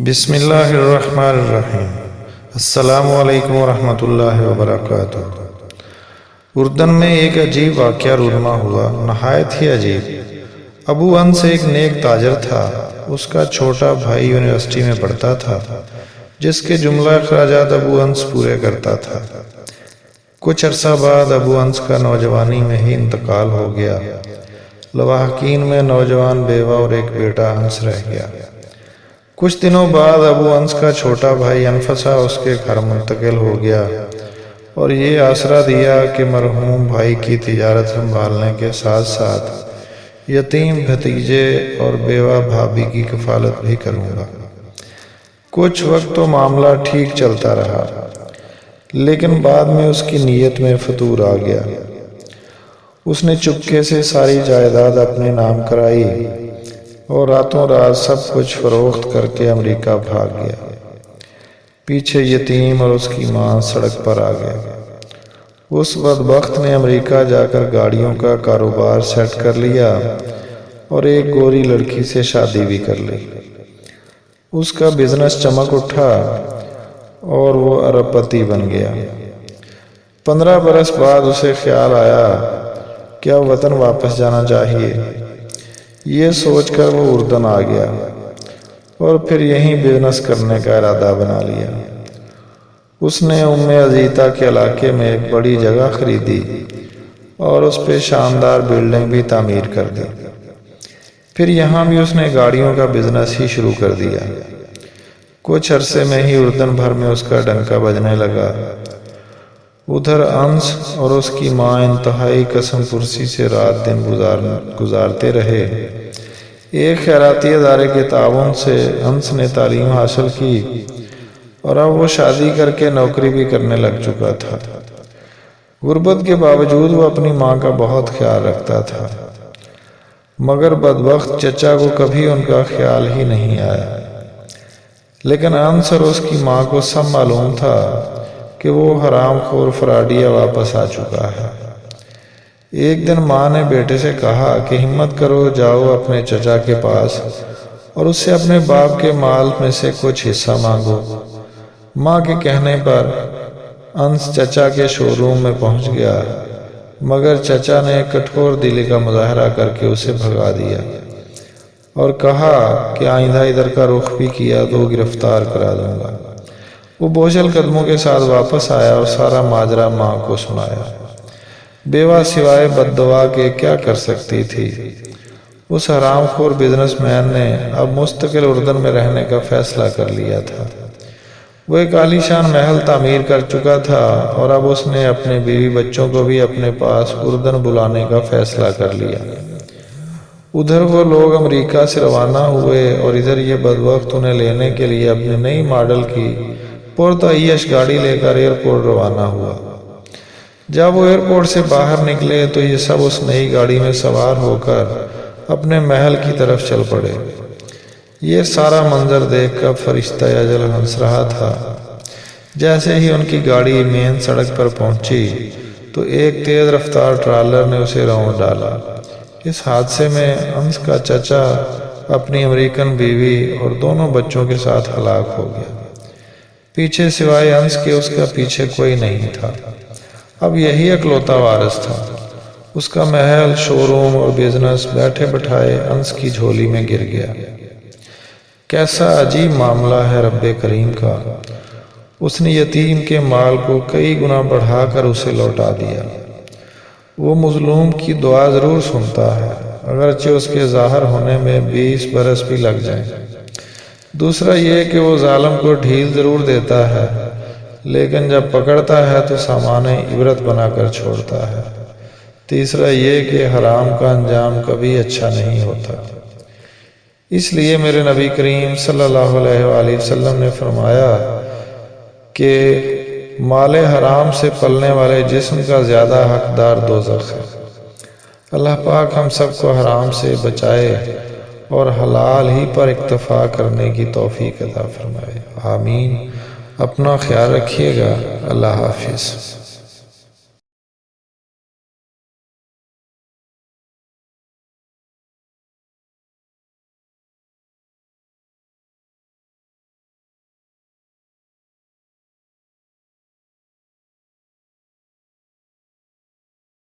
بسم اللہ الرحمن الرحیم۔ السلام علیکم ورحمۃ اللہ وبرکاتہ۔ اردن میں ایک عجیب واقعہ رونما ہوا، نہایت ہی عجیب۔ ابو انس ایک نیک تاجر تھا۔ اس کا چھوٹا بھائی یونیورسٹی میں پڑھتا تھا، جس کے جملہ اخراجات ابو انس پورے کرتا تھا۔ کچھ عرصہ بعد ابو انس کا نوجوانی میں ہی انتقال ہو گیا۔ لواحقین میں نوجوان بیوہ اور ایک بیٹا انس رہ گیا۔ کچھ دنوں بعد ابو انس کا چھوٹا بھائی انفسا اس کے گھر منتقل ہو گیا، اور یہ آسرا دیا کہ مرحوم بھائی کی تجارت سنبھالنے کے ساتھ ساتھ یتیم بھتیجے اور بیوہ بھابھی کی کفالت بھی کروں گا۔ کچھ وقت تو معاملہ ٹھیک چلتا رہا، لیکن بعد میں اس کی نیت میں فتور آ گیا۔ اس نے چپکے سے ساری جائیداد اپنے نام کرائی اور راتوں رات سب کچھ فروخت کر کے امریکہ بھاگ گیا۔ پیچھے یتیم اور اس کی ماں سڑک پر آ گئے۔ اس بدبخت نے امریکہ جا کر گاڑیوں کا کاروبار سیٹ کر لیا اور ایک گوری لڑکی سے شادی بھی کر لی۔ اس کا بزنس چمک اٹھا اور وہ ارب پتی بن گیا۔ 15 برس بعد اسے خیال آیا کہ اب وطن واپس جانا چاہیے۔ یہ سوچ کر وہ اردن آ گیا اور پھر یہیں بزنس کرنے کا ارادہ بنا لیا۔ اس نے ام عزیزہ کے علاقے میں ایک بڑی جگہ خریدی اور اس پہ شاندار بلڈنگ بھی تعمیر کر دی۔ پھر یہاں بھی اس نے گاڑیوں کا بزنس ہی شروع کر دیا۔ کچھ عرصے میں ہی اردن بھر میں اس کا ڈنکا بجنے لگا۔ ادھر انس اور اس کی ماں انتہائی قسم پرسی سے رات دن گزارتے رہے۔ ایک خیراتی ادارے کے تعاون سے انس نے تعلیم حاصل کی اور اب وہ شادی کر کے نوکری بھی کرنے لگ چکا تھا۔ غربت کے باوجود وہ اپنی ماں کا بہت خیال رکھتا تھا، مگر بدبخت چچا کو کبھی ان کا خیال ہی نہیں آیا۔ لیکن انس اور اس کی ماں کو سب معلوم تھا کہ وہ حرام خور فراڈیا واپس آ چکا ہے۔ ایک دن ماں نے بیٹے سے کہا کہ ہمت کرو، جاؤ اپنے چچا کے پاس اور اس سے اپنے باپ کے مال میں سے کچھ حصہ مانگو۔ ماں کے کہنے پر انس چچا کے شو روم میں پہنچ گیا، مگر چچا نے کٹھور دلی کا مظاہرہ کر کے اسے بھگا دیا اور کہا کہ آئندہ ادھر کا رخ بھی کیا تو گرفتار کرا دوں گا۔ وہ بوجھل قدموں کے ساتھ واپس آیا اور سارا ماجرا ماں کو سنایا۔ بیوہ سوائے بد دعا کے کیا کر سکتی تھی؟ اس حرام خور بزنس مین نے اب مستقل اردن میں رہنے کا فیصلہ کر لیا تھا۔ وہ ایک عالی شان محل تعمیر کر چکا تھا اور اب اس نے اپنے بیوی بچوں کو بھی اپنے پاس اردن بلانے کا فیصلہ کر لیا۔ ادھر وہ لوگ امریکہ سے روانہ ہوئے اور ادھر یہ بدبخت انہیں لینے کے لیے اپنی نئی ماڈل کی پرتعیش گاڑی لے کر ایئرپورٹ روانہ ہوا۔ جب وہ ایئرپورٹ سے باہر نکلے تو یہ سب اس نئی گاڑی میں سوار ہو کر اپنے محل کی طرف چل پڑے۔ یہ سارا منظر دیکھ کر فرشتہ اجل ہنس رہا تھا۔ جیسے ہی ان کی گاڑی مین سڑک پر پہنچی تو ایک تیز رفتار ٹرالر نے اسے رونڈ ڈالا۔ اس حادثے میں انس کا چچا اپنی امریکن بیوی اور دونوں بچوں کے ساتھ ہلاک ہو گیا۔ پیچھے سوائے انس کے اس کا پیچھے کوئی نہیں تھا۔ اب یہی اکلوتا وارث تھا۔ اس کا محل، شو روم اور بزنس بیٹھے بٹھائے انس کی جھولی میں گر گیا۔ کیسا عجیب معاملہ ہے رب کریم کا! اس نے یتیم کے مال کو کئی گنا بڑھا کر اسے لوٹا دیا۔ وہ مظلوم کی دعا ضرور سنتا ہے، اگرچہ اس کے ظاہر ہونے میں 20 برس بھی لگ جائیں۔ دوسرا یہ کہ وہ ظالم کو ڈھیل ضرور دیتا ہے، لیکن جب پکڑتا ہے تو سامان عبرت بنا کر چھوڑتا ہے۔ تیسرا یہ کہ حرام کا انجام کبھی اچھا نہیں ہوتا۔ اس لیے میرے نبی کریم صلی اللہ علیہ وآلہ وسلم نے فرمایا کہ مال حرام سے پلنے والے جسم کا زیادہ حقدار دوزخ ہے۔ اللہ پاک ہم سب کو حرام سے بچائے اور حلال ہی پر اکتفا کرنے کی توفیق عطا فرمائے۔ آمین۔ اپنا خیال رکھیے گا۔ اللہ حافظ۔